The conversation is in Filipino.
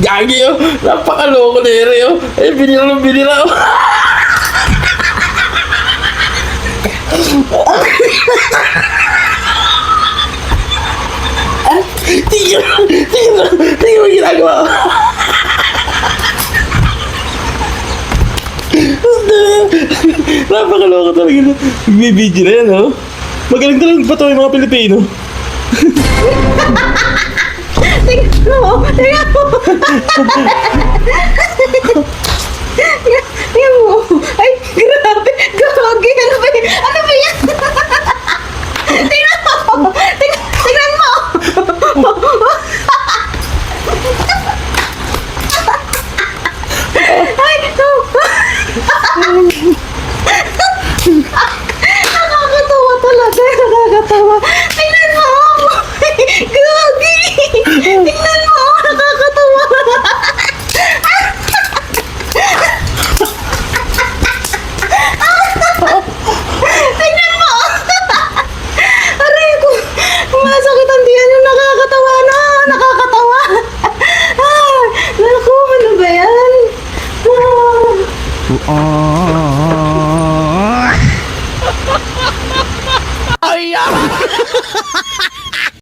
Gagi oh. Napakaloko na ere oh. Ay, binira ng binira oh. Tingnan mo ginagawa ko. Napakaloko talaga. Nagbibidyo na yan oh. Magaling talagang pato yung mga Pilipino. Tingnan mo! Tingnan mo! Tingnan mo! Ay, grabe! Gagi! Ano ba yan? Ano ba yan? Tingnan mo! Tingnan mo! Ay, no! Nakakatawa talaga. Nakakatawa. Tingnan mo! Gagi! Tingnan mo! Nakakatawa! Tingnan mo! Aray ko! Masakit ang tiyan yung nakakatawa na! Nakakatawa! Naku, ano ba yan?